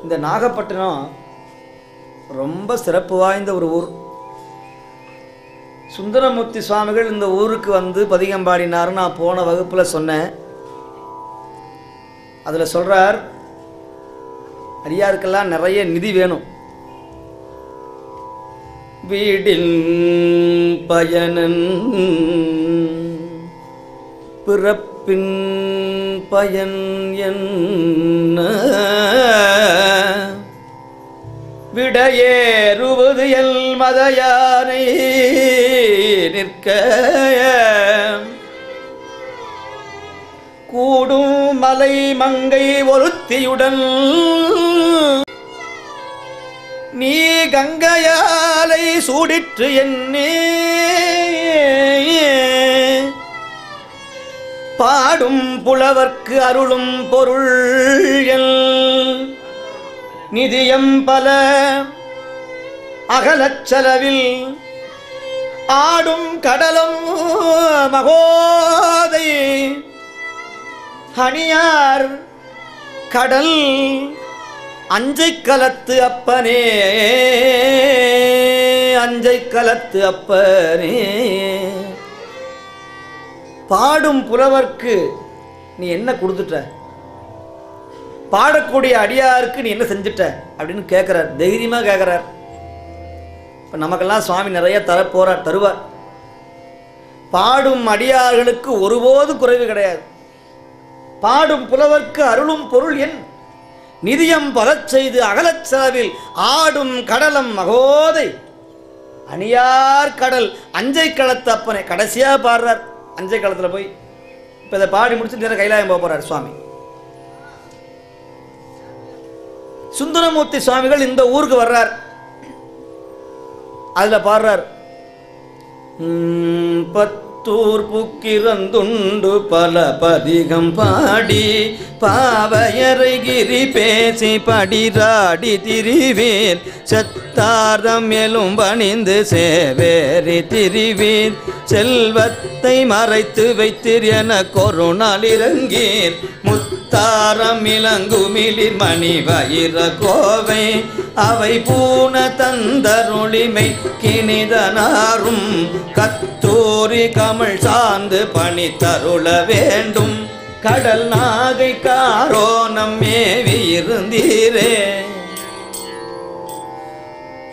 இந்த நாகப்பட்டினம் ரொம்ப சிறப்பு வாய்ந்த ஒரு ஊர். சுந்தரமூர்த்தி சுவாமிகள் இந்த ஊருக்கு வந்து பதிகம் பாடினார். நான் போன வகுப்பில் சொன்னேன். அதில் சொல்கிறார், அடியாருக்கெல்லாம் நிறைய நிதி வேணும். வீடின் பயனன் பிறப்பின் பயன் என்ன விடையேறுவது எல் மதயானை நிற்க கூடும் மலை மங்கை ஒருத்தியுடன் நீ கங்கையாலை சூடிற்று என்னே பாடும் புலவர்க்கு அருளும் பொருள் நிதியம் பல அகலச் செலவில் ஆடும் கடலும் மகோதை அணியார் கடல் அஞ்சை கலத்து அப்பனே அஞ்சை கலத்து அப்பனே. பாடும் புலவர்க்கு நீ என்ன கொடுத்துட்ட, பாடக்கூடிய அடியாருக்கு நீ என்ன செஞ்சுட்ட அப்படின்னு கேட்குறார். தைரியமாக கேட்குறார். இப்போ நமக்கெல்லாம் சுவாமி நிறைய தரப்போறார், தருவார். பாடும் அடியார்களுக்கு ஒருபோது குறைவு கிடையாது. பாடும் புலவர்க்கு அருளும் பொருள் என் நிதியம் பலச் செய்து அகலச் செலவில் ஆடும் கடலம் மகோதை அணியார் கடல் அஞ்சை களத்து அப்பனை. கடைசியாக பாடுறார் அஞ்சை களத்தில் போய். இப்போ இதை பாடி முடிச்சு நேரம் கைலாயம் போக போகிறார் சுவாமி. சுந்தரமூர்த்தி சுவாமிகள் இந்த ஊருக்கு வர்றார். அதில் பாடுறார், பத்தூர் புக்கிரந்துண்டு பல பதிகம் பாடி பாவையரைகிரி பேசி படிராடி திரிவீர் செத்தார்தம் எலும் பணிந்து சேவேரி திரிவீர் செல்வத்தை மறைத்து வைத்தீர் என கொருநாள் இறங்கீர் முத்தாரம் இளங்குமிழிர் மணி வயிற கோவை அவை பூன தந்தருளிமை கிணிதனாரும் கத்தூரி கமிழ் சார்ந்து பணி தருள வேண்டும் கடல் நாகை காரோ நம்மேவி இருந்தீரே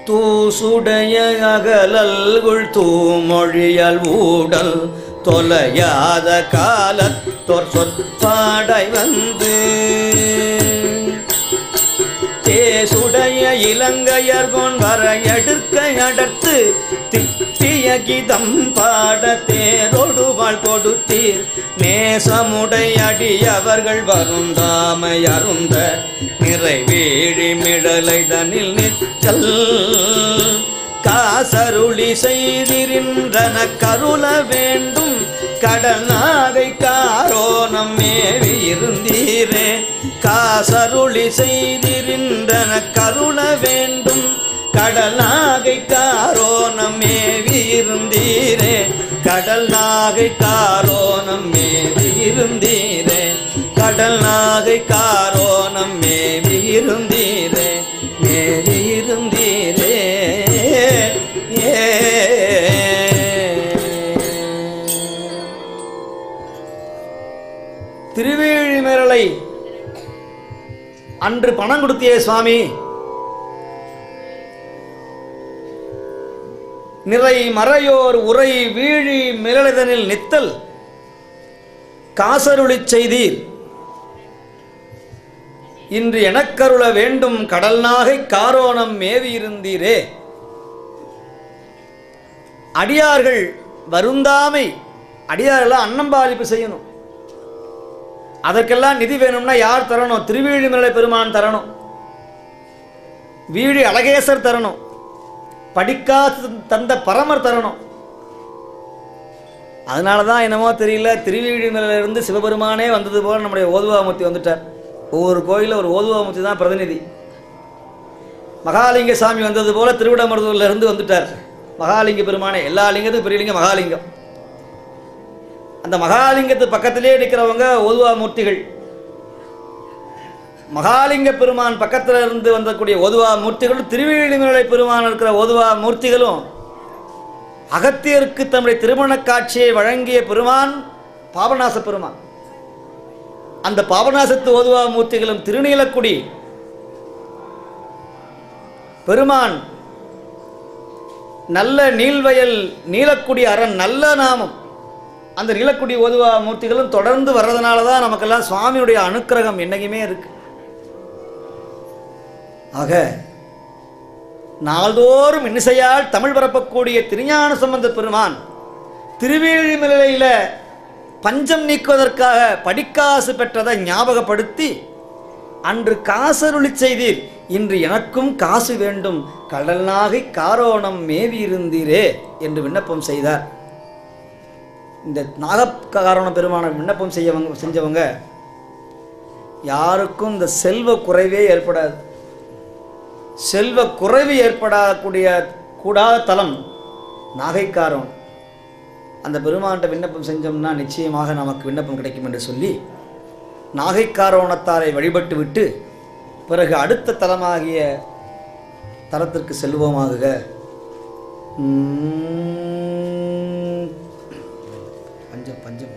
தூசுடைய அகலல்குள் தூமொழியல் ஊடல் தொலையாத காலத்தோர் சொற்பாடை வந்து தேசுடைய இலங்கையர்கோன் வர எடுக்க அடர்த்து திட்டிய கீதம் பாட தேரொடுவாள் கொடுத்தீர் நேசமுடை அடியவர்கள் வருந்தாமை அருந்த நிறைவேழி மிடலை தனில் நிற்றல் காசருளி செய்திருந்தன கருள வேண்டும் கடல் நாகை காரோ நம்மேவி இருந்தீரே காசருளி செய்திருந்தன கருள வேண்டும் கடல் நாகை காரோ நம்மேவி இருந்தீரே கடல் நாகை காரோ நம்மேவி இருந்தீரே கடல் நாகை காரோ நம்மேவி இருந்தீரே மேவி இருந்தீரே. திருவேழிமேரலை அன்று பணம் கொடுத்தியே சுவாமி, நிறை மறையோர் உரை வீழி மிரளதனில் நித்தல் காசருளி செய்தீர் இன்று எனக்கருள வேண்டும் கடல் நாகை காரோணம் மேவி இருந்தீரே. அடியார்கள் வருந்தாமை, அடியார்கள் அன்னம்பாலிப்பு செய்யணும். அதற்கெல்லாம் நிதி வேணும்னா யார் தரணும்? திருவேழிமலை பெருமான் தரணும், வீழி அழகேசர் தரணும், படிக்காது தந்த பரமர் தரணும். அதனால தான் என்னமோ தெரியல, திருவேழிமலையிலிருந்து சிவபெருமானே வந்தது போல நம்முடைய ஓதுவாமூர்த்தி வந்துட்டார். ஒவ்வொரு கோயிலில் ஒரு ஓதுவாமூர்த்தி தான் பிரதிநிதி. மகாலிங்க சாமி வந்தது போல திருவிடமருதூர்லேருந்து வந்துட்டார் மகாலிங்க பெருமானே. எல்லா லிங்கத்துக்கும் பெரிய லிங்கம் மகாலிங்கம். அந்த மகாலிங்கத்து பக்கத்திலே இருக்கிறவங்க ஓதுவாமூர்த்திகள். மகாலிங்க பெருமான் பக்கத்தில் இருந்து வந்தக்கூடிய ஓதுவா மூர்த்திகளும் திருவேழிமலை பெருமான் இருக்கிற ஓதுவா மூர்த்திகளும் அகத்தியருக்கு தம்முடைய திருமண காட்சியை வழங்கிய பெருமான் பாபநாச பெருமான். அந்த பாபநாசத்து ஓதுவா மூர்த்திகளும் திருநீலக்குடி பெருமான் நல்ல நீள்வயல் நீலக்குடி அரண் நல்ல நாமம். அந்த நீலக்குடி ஓதுவா மூர்த்திகளும் தொடர்ந்து வர்றதுனால தான் நமக்கெல்லாம் சுவாமியுடைய அனுக்கிரகம் என்னைக்குமே இருக்கு. ஆக நாள்தோறும் இன்னிசையால் தமிழ் பரப்பக்கூடிய திருஞான சம்பந்த பெருமான் திருவேழிமலையில் பஞ்சம் நீக்குவதற்காக படிக்காசு பெற்றதை ஞாபகப்படுத்தி, அன்று காசருளி செய்தீர், இன்று எனக்கும் காசு வேண்டும், கடல் நாகை காரோணம் மேவி இருந்தீரே என்று விண்ணப்பம் செய்தார். இந்த நாகக்காரண பெருமான விண்ணப்பம் செஞ்சவங்க யாருக்கும் இந்த செல்வ குறைவே ஏற்படாது. செல்வ குறைவு ஏற்படக்கூடிய கூடாத தலம் நாகைக்காரோன். அந்த பெருமான்கிட்ட விண்ணப்பம் செஞ்சோம்னா நிச்சயமாக நமக்கு விண்ணப்பம் கிடைக்கும் என்று சொல்லி நாகைக்காரோணத்தாரை வழிபட்டு விட்டு பிறகு அடுத்த தலமாகிய தலத்திற்கு செல்வோமாக. பஞ்சம் பஞ்சம்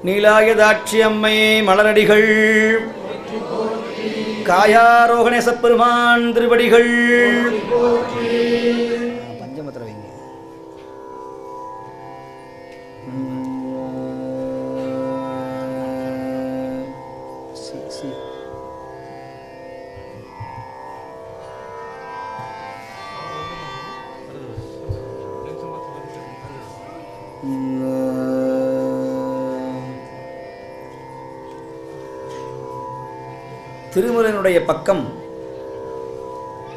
நீலாயதாட்சி அம்மையே மலரடிகள், காயாரோகணேச பெருமான் திருவடிகள். பஞ்சமத்திர வைங்க. திருமுறையினுடைய பக்கம்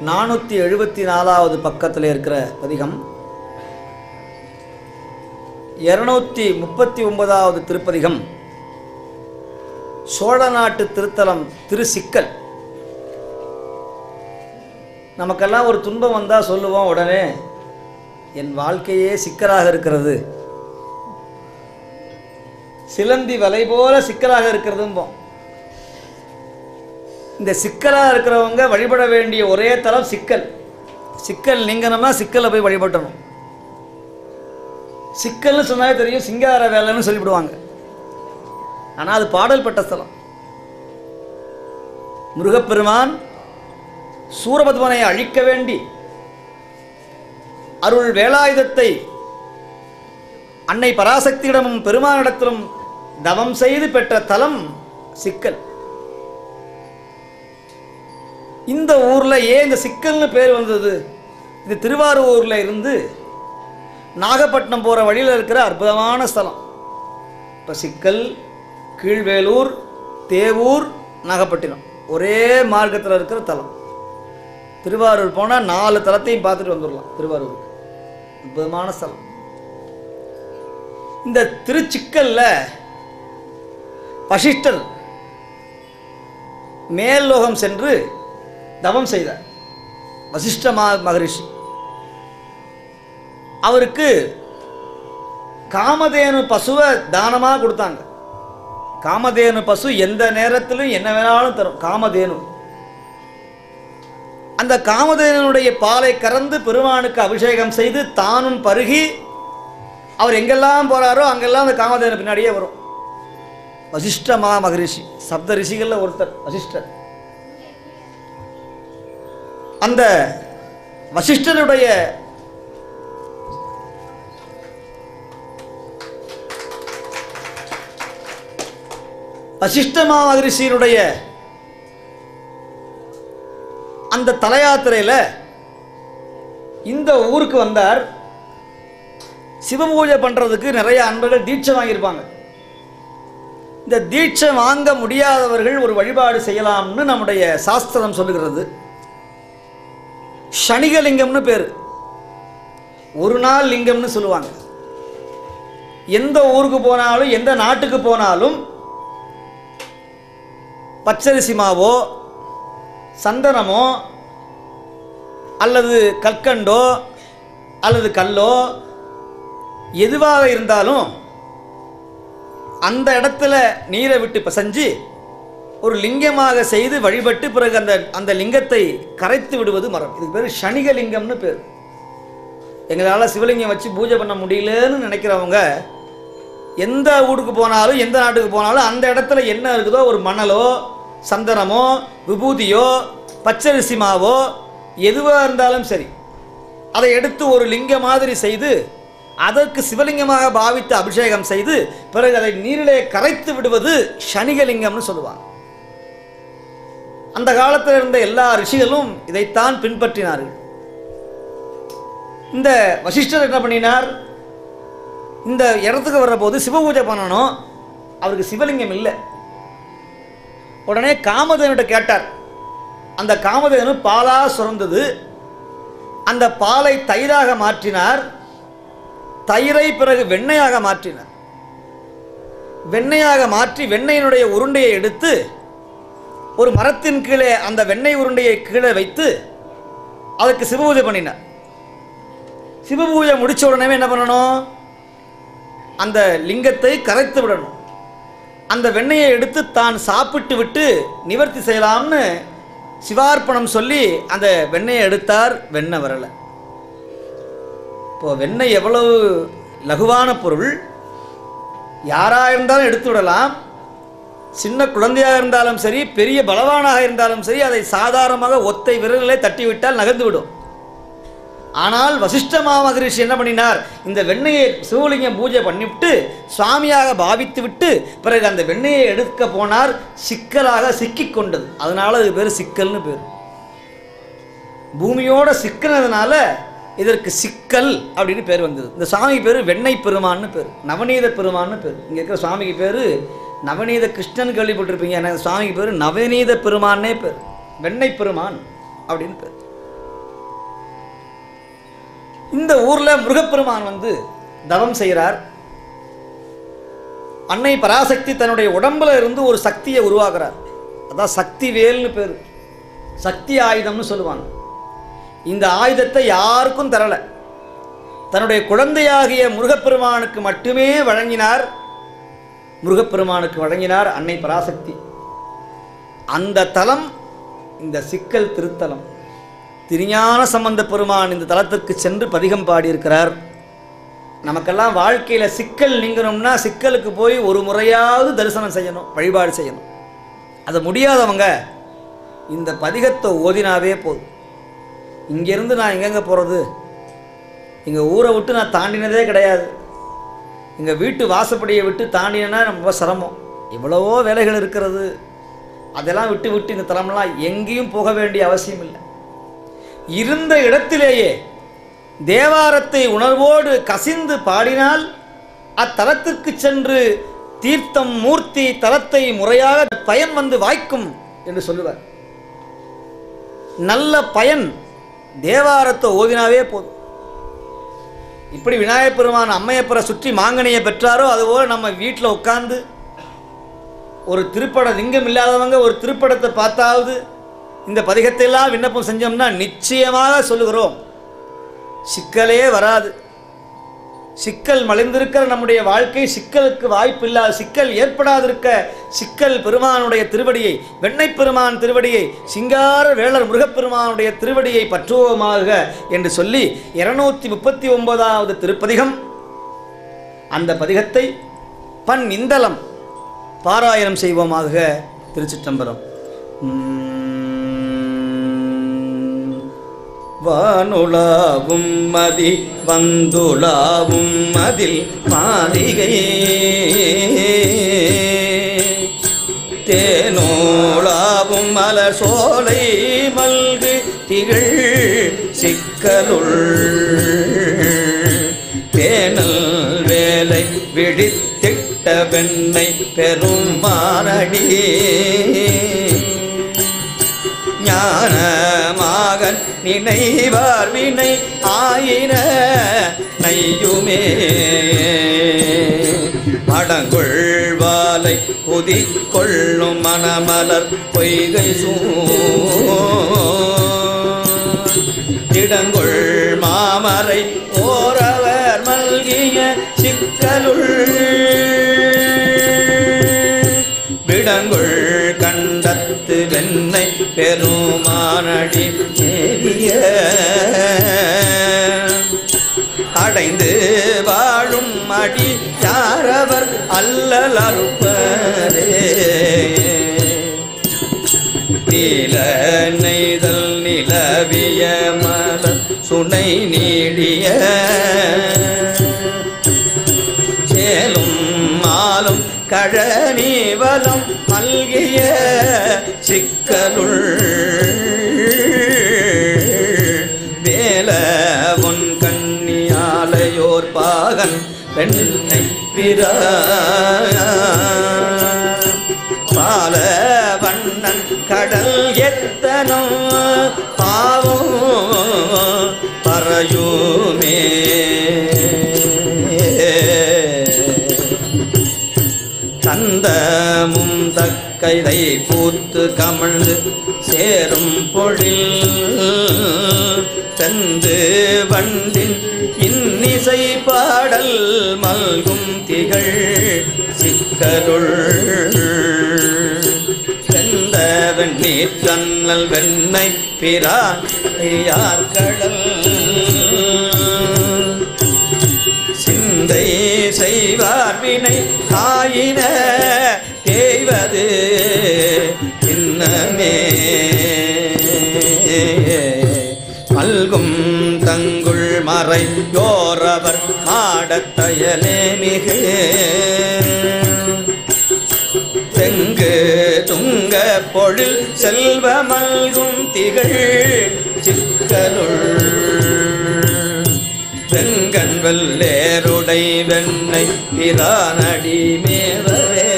474வது பக்கத்தில் இருக்கிற பதிகம், 239வது திருப்பதிகம், சோழ நாட்டு திருத்தலம் திருச்சிக்கல். நமக்கெல்லாம் ஒரு துன்பம் வந்தால் சொல்லுவோம் உடனே, என் வாழ்க்கையே சிக்கலாக இருக்கிறது, சிலந்தி வலை போல சிக்கலாக இருக்கிறதும்போம். இந்த சிக்கலாக இருக்கிறவங்க வழிபட வேண்டிய ஒரே தலம் சிக்கல். சிக்கல் நீங்கணும்னா சிக்கலை போய் வழிபட்டணும். சிக்கல்னு சொன்னாலே தெரியும், சிங்கார வேலைன்னு சொல்லிவிடுவாங்க. ஆனால் அது பாடல் பெற்ற ஸ்தலம். முருகப்பெருமான் சூரபத்மனை அழிக்க வேண்டி அருள் வேலாயுதத்தை அன்னை பராசக்தியிடமும் பெருமானிடத்திலும் தவம் செய்து பெற்ற தலம் சிக்கல். இந்த ஊரில் ஏன் இந்த சிக்கல்னு பேர் வந்தது? இது திருவாரூரில் இருந்து நாகப்பட்டினம் போகிற வழியில் இருக்கிற அற்புதமான ஸ்தலம். இப்போ சிக்கல், கீழ்வேலூர், தேவூர், நாகப்பட்டினம் ஒரே மார்க்கத்தில் இருக்கிற தலம். திருவாரூர் போனால் 4 தலத்தையும் பார்த்துட்டு வந்துடலாம். திருவாரூருக்கு அற்புதமான ஸ்தலம். இந்த திருச்சிக்கல்ல வசிஷ்டர் மேல்லோகம் சென்று தவம் செய்தார். வசிஷ்ட மகரிஷி அவருக்கு காமதேனு பசுவை தானமாக கொடுத்தாங்க. காமதேனு பசு எந்த நேரத்திலும் என்ன வேணாலும் தரும். காமதேனு, அந்த காமதேனுடைய பாலை கறந்து பெருமானுக்கு அபிஷேகம் செய்து தானும் பருகி அவர் எங்கெல்லாம் போகிறாரோ அங்கெல்லாம் அந்த காமதேனு பின்னாடியே வரும். வசிஷ்ட மகரிஷி சப்த ரிஷிகளில் ஒருத்தர் வசிஷ்டர். அந்த வசிஷ்டருடைய வசிஷ்ட மகரிஷியினுடைய அந்த தலயாத்திரையில் இந்த ஊருக்கு வந்தார். சிவபூஜை பண்ணுறதுக்கு நிறைய அன்பர்கள் தீட்சை வாங்கியிருப்பாங்க. இந்த தீட்சை வாங்க முடியாதவர்கள் ஒரு வழிபாடு செய்யலாம்னு நம்முடைய சாஸ்திரம் சொல்லுகிறது. சனிகலிங்கம்னு பேர், ஒரு நாள் லிங்கம்னு சொல்லுவாங்க. எந்த ஊருக்கு போனாலும் எந்த நாட்டுக்கு போனாலும் பச்சரிசி மாவோ சந்தனமோ அல்லது கற்கண்டோ அல்லது கல்லோ எதுவாக இருந்தாலும் அந்த இடத்துல நீரை விட்டு பிசைஞ்சு ஒரு லிங்கமாக செய்து வழிபட்டு பிறகு அந்த லிங்கத்தை கரைத்து விடுவது மரம். இதுக்கு பேர் சனிகலிங்கம்னு பேர். எங்களால் சிவலிங்கம் வச்சு பூஜை பண்ண முடியலன்னு நினைக்கிறவங்க எந்த ஊருக்கு போனாலும் எந்த நாட்டுக்கு போனாலும் அந்த இடத்துல என்ன இருக்குதோ ஒரு மணலோ சந்தனமோ விபூதியோ பச்சரிசி மாவோ எதுவாக இருந்தாலும் சரி அதை எடுத்து ஒரு லிங்க மாதிரி செய்து அதற்கு சிவலிங்கமாக பாவித்து அபிஷேகம் செய்து பிறகு அதை நீரிலே கரைத்து விடுவது சனிகலிங்கம்னு சொல்லுவாங்க. அந்த காலத்தில் இருந்த எல்லா ரிஷிகளும் இதைத்தான் பின்பற்றினார்கள். இந்த வசிஷ்டர் என்ன பண்ணினார், இந்த இடத்துக்கு வர்ற போது சிவ பூஜை பண்ணணும், அவருக்கு சிவலிங்கம் இல்லை. உடனே காமதேவன்கிட்ட கேட்டார். அந்த காமதேவனு பாலாக சுரந்தது. அந்த பாலை தயிராக மாற்றினார். தயிரை பிறகு வெண்ணெயாக மாற்றினார். வெண்ணெயாக மாற்றி வெண்ணெயினுடைய உருண்டையை எடுத்து ஒரு மரத்தின் கீழே அந்த வெண்ணெய் உருண்டையை கீழே வைத்து அதுக்கு சிவபூஜை பண்ணினார். சிவபூஜை முடிச்ச உடனே என்ன பண்ணணும், அந்த லிங்கத்தை கரைத்து விடணும். அந்த வெண்ணெயை எடுத்து தான் சாப்பிட்டு விட்டு நிவர்த்தி செய்யலாம்னு சிவார்ப்பணம் சொல்லி அந்த வெண்ணெயை எடுத்தார். வெண்ணெய் வரலை. இப்போ வெண்ணெய் எவ்வளவு லகுவான பொருள், யாராக இருந்தாலும் எடுத்து விடலாம். சின்ன குழந்தையாக இருந்தாலும் சரி பெரிய பலவானாக இருந்தாலும் சரி அதை சாதாரணமாக ஒத்தை விரலிலே தட்டிவிட்டால் நகர்ந்து விடும். ஆனால் வசிஷ்ட மகரிஷி என்ன பண்ணினார், இந்த வெண்ணெயை சிவலிங்கம் பூஜை பண்ணிவிட்டு சுவாமியாக பாவித்து விட்டு பிறகு அந்த வெண்ணெயை எடுக்க போனார். சிக்கலாக சிக்கிக் கொண்டது. அதனால அது பேர் சிக்கல்னு பேர். பூமியோட சிக்கினதுனால இதற்கு சிக்கல் அப்படின்னு பேர் வந்தது. இந்த சுவாமிக்கு பேர் வெண்ணெய் பெருமான்னு பேர், நவநீத பெருமான்னு பேர். இங்கே இருக்கிற சுவாமிக்கு பேர் நவநீத கிருஷ்ணன் கேள்விப்பட்டிருப்பீங்க. எனக்கு சுவாமிக்கு பேர் நவநீத பெருமானே பேர், வெண்ணெய் பெருமான் அப்படின்னு பேர். இந்த ஊரில் முருகப்பெருமான் வந்து தவம் செய்கிறார். அன்னை பராசக்தி தன்னுடைய உடம்புல இருந்து ஒரு சக்தியை உருவாக்குறார். அதான் சக்தி வேல்னு பேர், சக்தி ஆயுதம்னு சொல்லுவாங்க. இந்த ஆயுதத்தை யாருக்கும் தரல, தன்னுடைய குழந்தையாகிய முருகப்பெருமானுக்கு மட்டுமே வழங்கினார். முருகப்பெருமானுக்கு வழங்கினார் அன்னை பராசக்தி. அந்த தலம் இந்த சிக்கல் திருத்தலம். திருஞான சம்பந்த பெருமான் இந்த தலத்துக்கு சென்று பதிகம் பாடியிருக்கிறார். நமக்கெல்லாம் வாழ்க்கையில் சிக்கல் நீங்கணும்னா சிக்கலுக்கு போய் ஒரு முறையாவது தரிசனம் செய்யணும், வழிபாடு செய்யணும். அது முடியாதவங்க இந்த பதிகத்தை ஓதினாவே போதும். இங்கேருந்து நான் எங்கெங்கே போகிறது, எங்கள் ஊரை விட்டு நான் தாண்டினதே கிடையாது. எங்கள் வீட்டு வாசப்படியை விட்டு தாண்டினா ரொம்ப சிரமம், எவ்வளவோ வேலைகள் இருக்கிறது. அதெல்லாம் விட்டு விட்டு இந்த தலம்லாம் எங்கேயும் போக வேண்டிய அவசியம் இல்லை. இருந்த இடத்திலேயே தேவாரத்தை உணர்வோடு கசிந்து பாடினால் அத்தலத்திற்கு சென்று தீர்த்தம் மூர்த்தி தலத்தை முறையாக பயன் வந்து வாய்க்கும் என்று சொல்லுவார். நல்ல பயன் தேவாரத்தை ஓதினாவே போதும். இப்படி விநாயகப் பெருமான் அம்மையப்பரை சுற்றி மாங்கனியை பெற்றாரோ அதுபோல் நம்ம வீட்டில் உட்கார்ந்து ஒரு திருப்பட லிங்கம் இல்லாதவங்க ஒரு திருப்படத்தை பார்த்தாவது இந்த பதிகத்தை எல்லாம் விண்ணப்பம் செஞ்சோம்னா நிச்சயமாக சொல்லுகிறோம் சிக்கலே வராது. சிக்கல் மலிந்திருக்கிற நம்முடைய வாழ்க்கை சிக்கலுக்கு வாய்ப்பு இல்லாத, சிக்கல் ஏற்படாதிருக்க சிக்கல் பெருமானுடைய திருவடியை, வெண்ணெய் பெருமான் திருவடியை, சிங்கார வேளர் முருகப்பெருமானுடைய திருவடியை பற்றுவோமாக என்று சொல்லி 239வது திருப்பதிகம். அந்த பதிகத்தை பன் இந்தலம் பாராயணம் செய்வோமாக. திருச்சிற்றம்பலம். வானுலாவும் மதி வந்துலாவும் மதில் மாளிகை தேனோளாவும் மலர் சோலை மல்கு திகழ் சிக்கலுள் பேணல் வேலை விழித்திட்ட வெண்ணை பெருமானடி ஞான மகன் நினைவார் வினை ஆயின நையுமே மடங்கொள்வாலை குதிக்கொள்ளும் மணமலர் பொய்கை சூடங்கொள் மாமரை ஓரவர் மல்கிய சிக்கலுள் விடங்கொள் கண்டத்து வெண்ணை பெருமானடி ஏறிய அடைந்து வாழும் அடி யாரவர் அல்லல் அறுப்பரே நீல நெய்தல் நிலவிய மலர் சுனை நீடிய சேலும் மாலும் கழனீவலம் மல்கிய சிக்கலுள் வேலவொன் கண்ணியாலையோர் பாகன் பெண்ணை பிற பால வண்ணன் கடல் எத்தனோ பாவம் பறையுமே தந்தமும் தக்கைதை பூத்து கமழ்ந்து சேரும் பொழில் தந்து வண்டின் இன்னிசை பாடல் மல்கும் திகழ் சிக்கருள் செந்தவன் நீற்றன்னல் வெண்ணை பிரான் யார்கடல் சிந்தை செய்வார் வினை ஆயின தேய்வது இன்னமே மல்கும் தங்குள் மறை யோரவர் ஆடத்தயலே மிகு தெங்கு துங்க பொழில் செல்வ மல்கும் திகழ் சிக்கலுள் வெங்கண் வெள்ளேருடை வெண்ணை பிரானடி மேவரே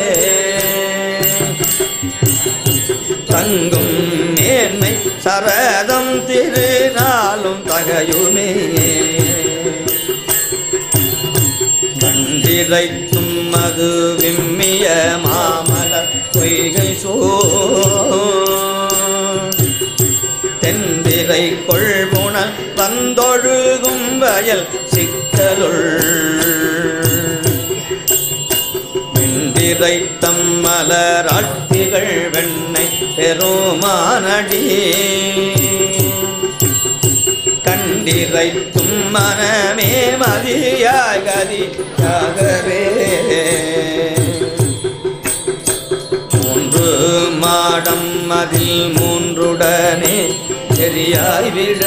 தங்கும் மேன்மை சரதம் திருநாளும் தகையுமே கண்டிரைத்தும் மது விம்மிய மாமலர் பொய்கை தென்திரை கொள்புணல் வந்தொழுகும் வயல் சிக்கலுள் வெண்டிரைத்தம் மலராட்டிகள் வெண்ணை பெருமானடி கண்டிரைத்தும் மனமே மதியாய் கதியாகவே மூன்று மாடம் அதில் மூன்றுடனே தெரியாய் விட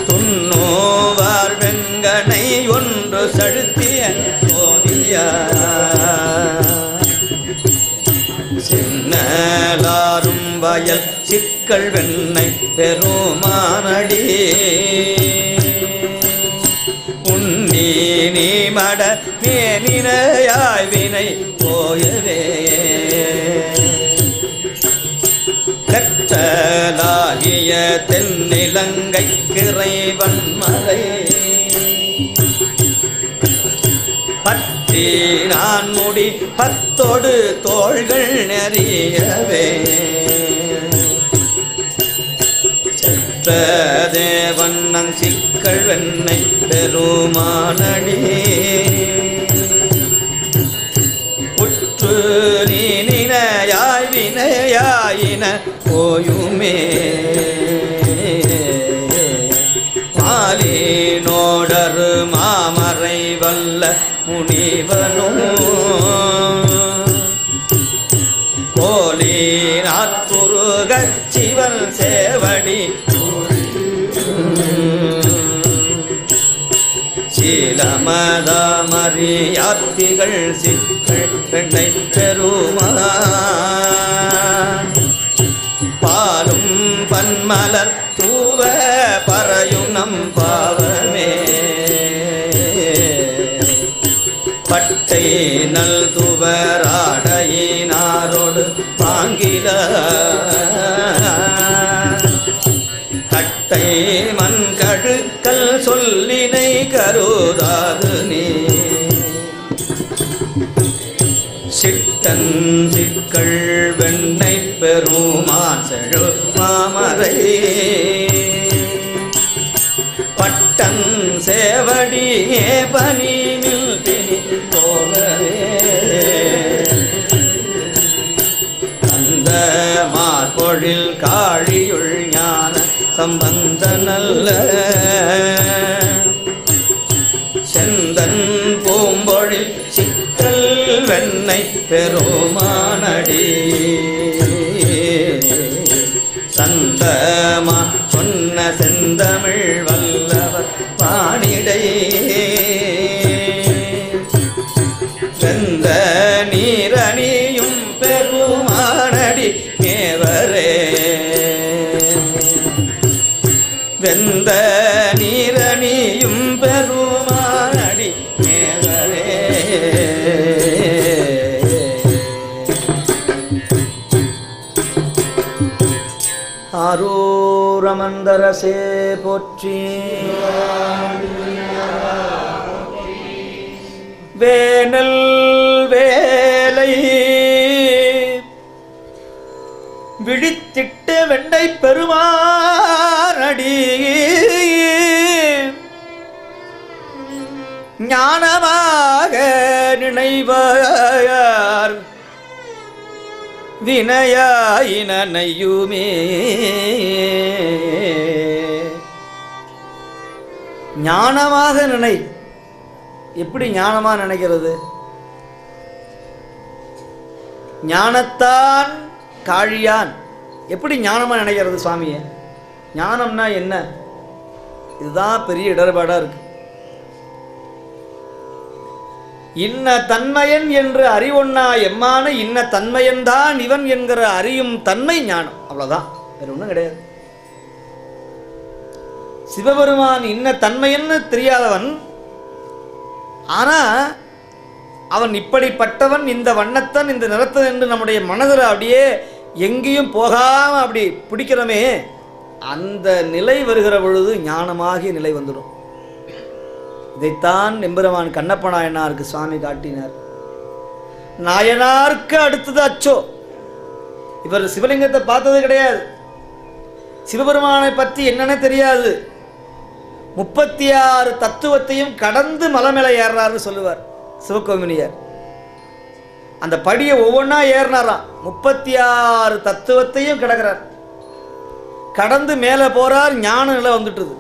துண்ணோவார் வெங்கனை ஒன்று செலுத்திய சோதியா சென்னலாரும் வயல் சிக்கல் வெண்ணை பெருமானடி உன்னி நீ மட மேனினையாய் வினை போயவே கற்றலாகிய தென்னிலங்கை கிறைவன் மலை பற்றி நான் முடி பத்தோடு தோள்கள் நெறியவே செற்ற தேவண்ணன் சிக்கல் வெண்ணை பெருமானடி உற்று நீ நினையாய் வினையாயின போயுமே மாலினோடரு மாமரை வல்ல முனிவனோ கோலினாற்குருக சிவன் சேவடி சீலமதாமறியாத்திகள் சிக்கல் பெண்ணை பெருமான் பாலும் பன்மலர் தூவ பறையும் நம் பாவமே பட்டை நல் துவராடையினாரோடு பாங்கில கட்டை மண்கழுக்கல் சொல்லினை கருதாது நீ சிக்கள் வெண்ணை பெருமான் செழு மாமரை பட்டன் சேவடியே பனினில் பிணி போகவே அந்த மார்பொழில் காழியுள் ஞான சம்பந்த நல்ல செந்தன் பூம்பொழில் சிக்கல் வெண்ணை பெருமானடி சந்தமா சொன்ன செந்தமிழ் வல்லவர் பாணிடை செந்த நீரணியும் பெருமானடி மேவரே வெந்த நீரணியும் பெருமானடி மேவரே ஆரூரமந்தரசே போற்றி வேனல் வேலை விழித்திட்டு வெண்டை பெருமானடி ஞானமாக நினைவார் வினயாயினையுமே ஞானமாக நினை. எப்படி ஞானமாக நினைக்கிறது? ஞானத்தான் காழியான். எப்படி ஞானமாக நினைக்கிறது சுவாமியை? ஞானம்னா என்ன? இதுதான் பெரிய இடர்பாடாக இருக்கு. இன்ன தன்மையன் என்று அறிவொன்னா எம்மான இன்ன தன்மையன்தான் இவன் என்கிற அறியும் தன்மை ஞானம். அவ்வளோதான், வேற ஒன்றும் கிடையாது. சிவபெருமான் இன்ன தன்மையன்னு தெரியாதவன், ஆனால் அவன் இப்படிப்பட்டவன், இந்த வண்ணத்தன், இந்த நிறத்தன் என்று நம்முடைய மனதில் அப்படியே எங்கேயும் போகாமல் அப்படி பிடிக்கிறோமே, அந்த நிலை வருகிற பொழுது ஞானமாகிய நிலை வந்துடும். இதைத்தான் எம்பெருமான் கண்ணப்ப நாயனாருக்கு சுவாமி காட்டினார். நாயனாருக்கு அடுத்தது அச்சோ. இவர் சிவலிங்கத்தை பார்த்தது கிடையாது, சிவபெருமானை பற்றி என்னன்னு தெரியாது. 36 தத்துவத்தையும் கடந்து மலை மேலே ஏறாருன்னு சொல்லுவார் சிவகோமினியார். அந்த படியை ஒவ்வொன்றா ஏறினாராம். 36 தத்துவத்தையும் கிடக்கிறார், கடந்து மேலே போறார். ஞான நிலை வந்துட்டுது.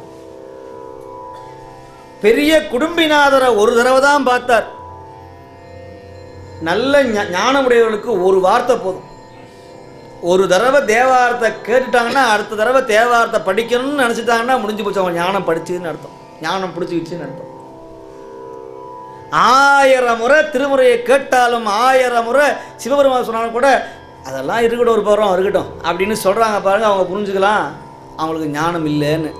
பெரிய குடும்பிநாதரை ஒரு தடவை தான் பார்த்தார். நல்ல ஞானமுடையவர்களுக்கு ஒரு வார்த்தை போதும். ஒரு தடவை தேவாரத்தை கேட்டுட்டாங்கன்னா அடுத்த தடவை தேவாரத்தை படிக்கணும்னு நினச்சிட்டாங்கன்னா முடிஞ்சு போச்சு, அவங்க ஞானம் படிச்சுன்னு அர்த்தம், ஞானம் பிடிச்சிக்கிச்சுன்னு அர்த்தம். 1000 முறை திருமுறையை கேட்டாலும் 1000 முறை சிவபெருமான் சொன்னாலும் கூட அதெல்லாம் இருக்கட்டும், ஒரு பருவம் இருக்கட்டும் அப்படின்னு சொல்கிறாங்க பாருங்க. அவங்க புரிஞ்சுக்கலாம் அவங்களுக்கு ஞானம் இல்லைன்னு.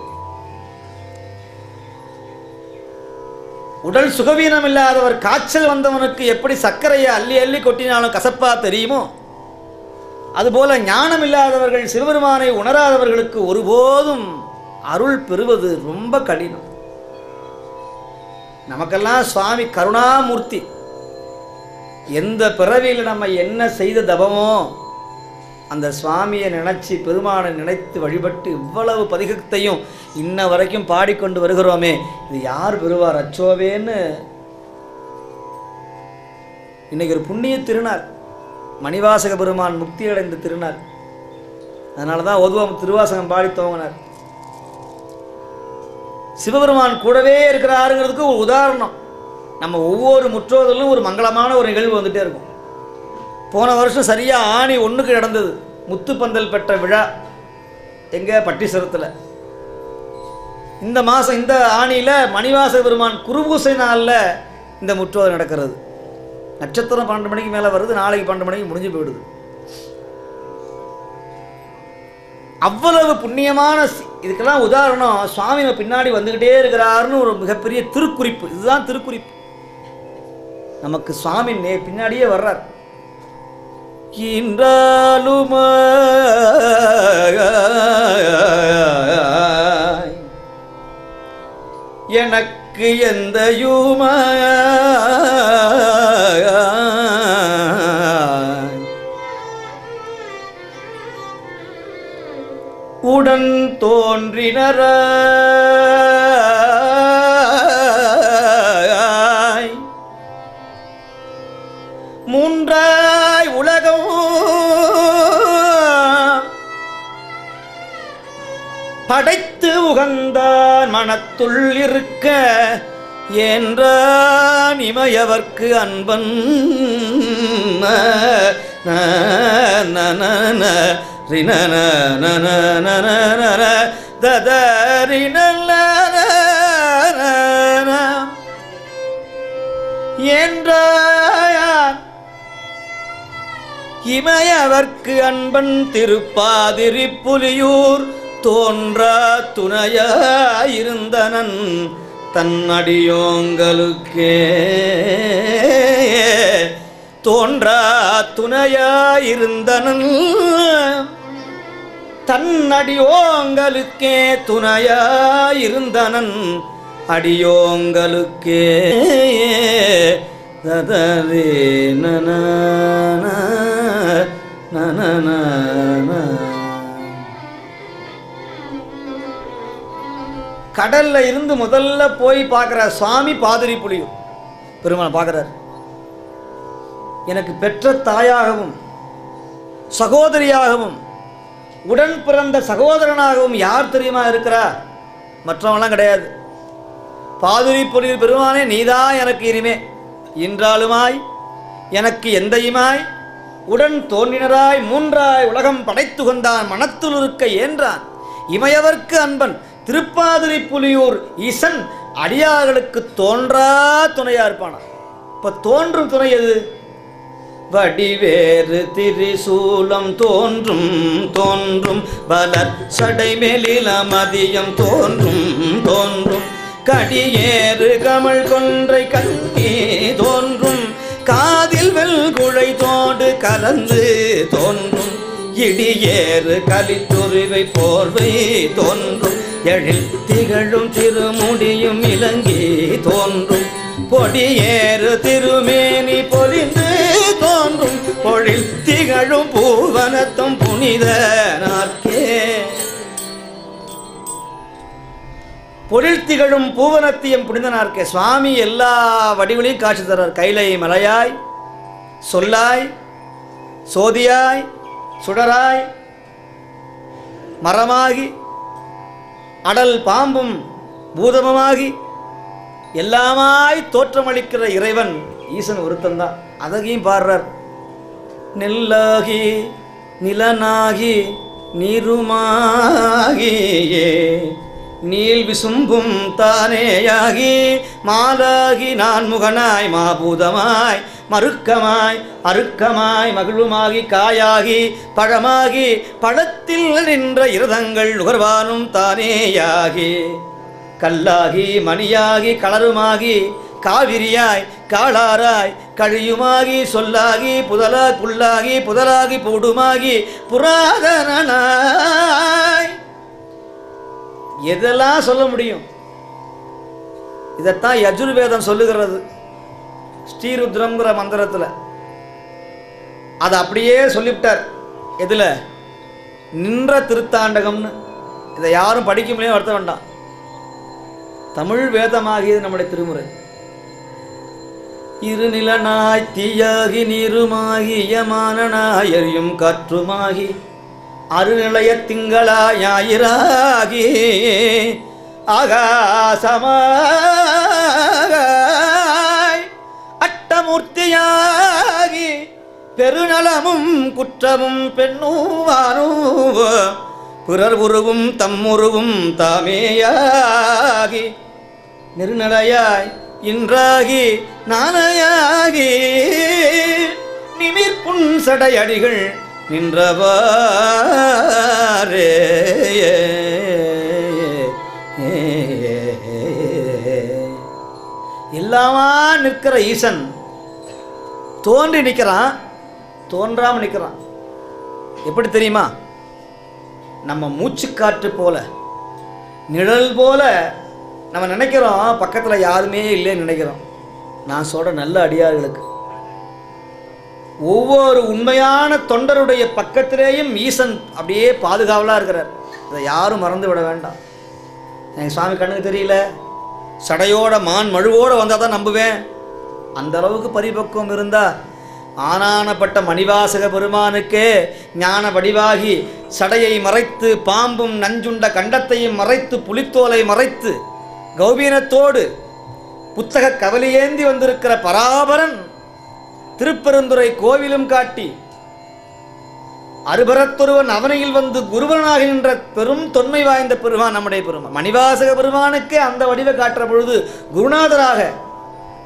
உடல் சுகவீனம் இல்லாதவர், காய்ச்சல் வந்தவனுக்கு எப்படி சர்க்கரையை அள்ளி அள்ளி கொட்டினாலும் கசப்பா தெரியுமோ, அதுபோல ஞானம் இல்லாதவர்கள், சிவபெருமானை உணராதவர்களுக்கு ஒருபோதும் அருள் பெறுவது ரொம்ப கடினம். நமக்கெல்லாம் சுவாமி கருணாமூர்த்தி. எந்த பிறவியில் நம்ம என்ன செய்த தபமோ அந்த சுவாமியை நினைச்சு, பெருமானை நினைத்து வழிபட்டு இவ்வளவு பதிகத்தையும் இன்ன வரைக்கும் பாடிக்கொண்டு வருகிறோமே, இது யார் பெறுவார் அச்சோவேன்னு. இன்னைக்கு ஒரு புண்ணிய திருநாள், மணிவாசக பெருமான் முக்தி அடைந்த திருநாள். அதனால தான் ஒதுவம் திருவாசகம் பாடி துவங்கினார். சிவபெருமான் கூடவே இருக்கிறாருங்கிறதுக்கு ஒரு உதாரணம். நம்ம ஒவ்வொரு முற்றோதலும் ஒரு மங்களமான ஒரு நிகழ்வு வந்துட்டே இருக்கும். போன வருஷம் சரியாக ஆணி 1க்கு நடந்தது முத்துப்பந்தல் பெற்ற விழா எங்கே? பட்டிசரத்தில். இந்த மாதம் இந்த ஆணியில் மணிவாசக பெருமான் குருபூசை நாளில் இந்த முற்றோதல் நடக்கிறது. நட்சத்திரம் 12 மணிக்கு மேலே வருது, நாளைக்கு 12 மணிக்கு முடிஞ்சு போயிடுது. அவ்வளவு புண்ணியமான இதுக்கெல்லாம் உதாரணம் சுவாமி பின்னாடி வந்துக்கிட்டே இருக்கிறாருன்னு ஒரு மிகப்பெரிய திருக்குறிப்பு. இதுதான் திருக்குறிப்பு. நமக்கு சுவாமி பின்னாடியே வர்றார். கின்றாலும் எனக்கு எந்தையுமாய் உடன் தோன்றினராய் மூன்றாய் உலகம் படைத்து உகந்தான் மனத்துள் இருக்க என்றான் இமையவர்க்கு அன்பன் என்றான் இமையவர்க்கு அன்பன் திருப்பாதிரி புலியூர் தோன்றா துணையாயிருந்தனன் தன்னடியோங்களுக்கே தோன்றா துணையாயிருந்தனன் தன்னடியோங்களுக்கே துணையாயிருந்தனன் அடியோங்களுக்கே ததரே நன நன. கடல்ல இருந்து முதல்ல போய் பார்க்குற சுவாமி பாதிரி புலியூர் பெருமாள் பார்க்குறார். எனக்கு பெற்ற தாயாகவும் சகோதரியாகவும் உடன் பிறந்த சகோதரனாகவும் யார் தெரியுமா இருக்கிறா? மற்றவங்களாம் கிடையாது. பாதிரி புலியூர் பெருமானே, நீதான் எனக்கு இனிமே இன்றாலுமாய் எனக்கு எந்தையுமாய் உடன் தோன்றினராய் மூன்றாய் உலகம் படைத்து கொண்டான் மனத்துள் இருக்க ஏன்றான் இமையவர்க்கு அன்பன் திருப்பாதிரி புலியூர் ஈசன் அடியார்களுக்கு தோன்றா துணையா இருப்பானா. இப்ப தோன்றும் துணை எது? வடிவேறு திரிசூலம் தோன்றும் தோன்றும் பலர் சடைமேலில மதியம் தோன்றும் தோன்றும் கடியேறு கமல் கொன்றை கண்ணி தோன்றும் காதில் வெல்குழை தோடு கலந்து தோன்றும் இடியேறு கலித்துருவை போர்வை தோன்றும் எழில் திகழும் திருமுடியும் இலங்கி தோன்றும் பொடியேறு திருமேனி பொலிந்து தோன்றும் பொழில் திகழும் பூவனத்தும் புனித நாற்கே. பொழில் திகழும் பூவனத்தையும் புனித நாற்கே. சுவாமி எல்லா வடிவிலையும் காட்சி தர்றார். கைலை மலையாய், சொல்லாய், சோதியாய், சுடராய், மரமாகி, அடல் பாம்பும் பூதமாகி எல்லாமாய் தோற்றமளிக்கிற இறைவன் ஈசன் ஒருத்தந்தான். அதையும் பாடுறார். நெல்லாகி நிலனாகி நீருமாகியே நீல் விசும்பும் தானேயாகி மாலாகி நான்முகனாய் மாபூதமாய் மறுக்கமாய் அறுக்கமாய் மகிழுமாகி காயாகி பழமாகி பழத்தில் நின்ற இருதங்கள் நுகர்வானும் தானேயாகி கல்லாகி மணியாகி களருமாகி காவிரியாய் காளாராய் கழியுமாகி சொல்லாகி புதலாய் புல்லாகி புதலாகி பூடுமாகி புராதனாய். எதெல்லாம் சொல்ல முடியும்? இதைத்தான் யஜுர்வேதம் சொல்லுகிறது. ஸ்ரீருத்ரம்ங்கிற மந்திரத்தில் அதை அப்படியே சொல்லிவிட்டார். எதில்? நின்ற திருத்தாண்டகம்னு. இதை யாரும் படிக்க முடியும், வருத்த வேண்டாம். தமிழ் வேதமாகியது நம்முடைய திருமுறை. இருநிலனாய் தீயாகி நீருமாகி யமானனாய் எரியும் காற்றுமாகி அருநிலைய திங்களாய் ஞாயிறாகி ஆகாசமாய் அட்டமூர்த்தியாகி பெருநலமும் குற்றமும் பெண்ணுவானும் பிறர் உருவும் தம்முருவும் தாமேயாகி நெருநலையாய் இன்றாகி நானையாகி நிமிர்ப்புண் சடையடிகள் நின்றவாரே. எல்லாமா நிற்கிற ஈசன் தோன்றி நிற்கிறான், தோன்றாம நிற்கிறான். எப்படி தெரியுமா? நம்ம மூச்சுக்காற்று போல, நிழல் போல நம்ம நினைக்கிறோம், பக்கத்தில் யாருமே இல்லைன்னு நினைக்கிறோம். நான் சொல்ற நல்ல அடியார்களுக்கு ஒவ்வொரு உண்மையான தொண்டருடைய பக்கத்திலேயும் ஈசன் அப்படியே பாதுகாவலாக இருக்கிறார். இதை யாரும் மறந்து விட வேண்டாம். எங்கள் சுவாமி கண்ணுக்கு தெரியல, சடையோட மான் மழுவோடு வந்தால் தான் நம்புவேன். அந்த அளவுக்கு பரிபக்குவம் இருந்தால் ஆனானப்பட்ட மணிவாசக பெருமானுக்கே ஞான வடிவாகி சடையை மறைத்து பாம்பும் நஞ்சுண்ட கண்டத்தையும் மறைத்து புலித்தோலை மறைத்து கௌபீனத்தோடு புத்தக கவலையேந்தி வந்திருக்கிற பராபரன் திருப்பெருந்துறை கோவிலும் காட்டி அருபரத்தொருவன் அவனையில் வந்து குருவனாக நின்ற பெரும் தொன்மை வாய்ந்த பெருமான் நம்முடைய பெருமான். மணிவாசக பெருமானுக்கே அந்த வடிவை காட்டுற பொழுது குருநாதராக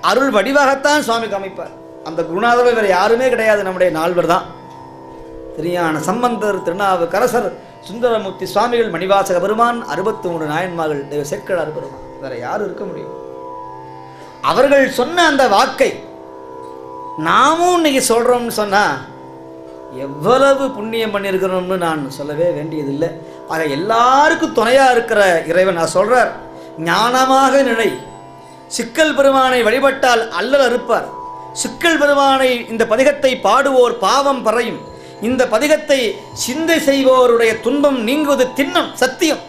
அருள் வடிவாகத்தான் சுவாமி காமிப்பார். அந்த குருநாதர் வேறு யாருமே கிடையாது, நம்முடைய நால்வர் தான். திருஞான சம்பந்தர், திருநாவுக்கரசர், சுந்தரமூர்த்தி சுவாமிகள், மணிவாசக பெருமான், 63 நாயன்மார்கள், தெய்வ சேக்கிழார் பெருமான், வேற யாரும் இருக்க முடியும்? அவர்கள் சொன்ன அந்த வாக்கை நாமும் இன்னைக்கு சொல்றோம்னு சொன்னா எவ்வளவு புண்ணியம் பண்ணியிருக்கிறோம்னு நான் சொல்லவே வேண்டியதில்லை. ஆக எல்லாருக்கும் துணையா இருக்கிற இறைவன் நான் சொல்றார், ஞானமாக நினை, சிக்கல் பெருமானை வழிபட்டால் அல்லல் அறுப்பார். சிக்கல் பெருமானை இந்த பதிகத்தை பாடுவோர் பாவம் பறையும். இந்த பதிகத்தை சிந்தை செய்வோருடைய துன்பம் நீங்குவது திண்ணம், சத்தியம்.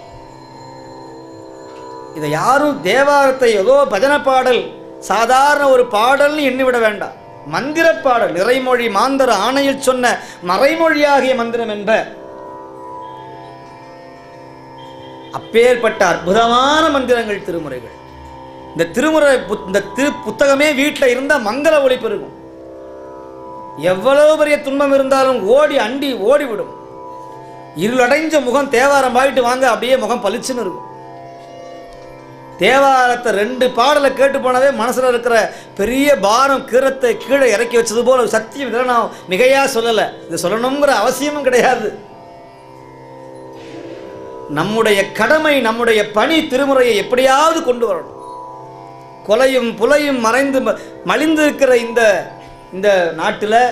இதை யாரும் தேவாரத்தை ஏதோ பஜனை பாடல், சாதாரண ஒரு பாடல்னு எண்ணிவிட வேண்டாம். மந்திர பாடல், நிறைமொழி மாந்தர் ஆணையில் சொன்ன மறைமொழியாகிய மந்திரம் என்ப. அப்பேற்பட்ட அற்புதமான மந்திரங்கள் திருமுறைகள். இந்த திருமுறை இந்த புத்தகமே வீட்டில் இருந்தால் மங்கள ஒளி பெருகும். எவ்வளவு பெரிய துன்பம் இருந்தாலும் ஓடி அண்டி ஓடிவிடும். இருளடைஞ்ச முகம் தேவாரம் பாடிட்டு வாங்க, அப்படியே முகம் பளிச்சுன்னு இருக்கும். தேவாரத்தை 2 பாடலை கேட்டு போனவே மனசில் இருக்கிற பெரிய பாரம் கீரத்தை கீழே இறக்கி வச்சது போல சத்தியம். இதெல்லாம் நான் மிகையாக சொல்லலை, இது சொல்லணுங்கிற அவசியமும் கிடையாது. நம்முடைய கடமை, நம்முடைய பணி திருமுறையை எப்படியாவது கொண்டு வரணும். கொலையும் புலையும் மறைந்து மலிந்து இருக்கிற இந்த நாட்டில்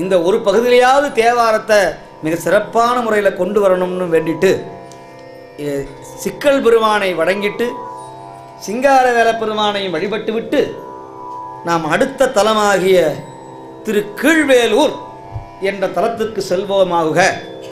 இந்த ஒரு பகுதியிலேயாவது தேவாரத்தை மிக சிறப்பான முறையில் கொண்டு வரணும்னு வேண்டிட்டு சிக்கல் பெருமானை வணங்கிட்டு சிங்கார வேல பெருமானையும் வழிபட்டு விட்டு நாம் அடுத்த தலமாகிய திரு கீழ்வேலூர் என்ற தலத்துக்கு செல்வோமாகுக.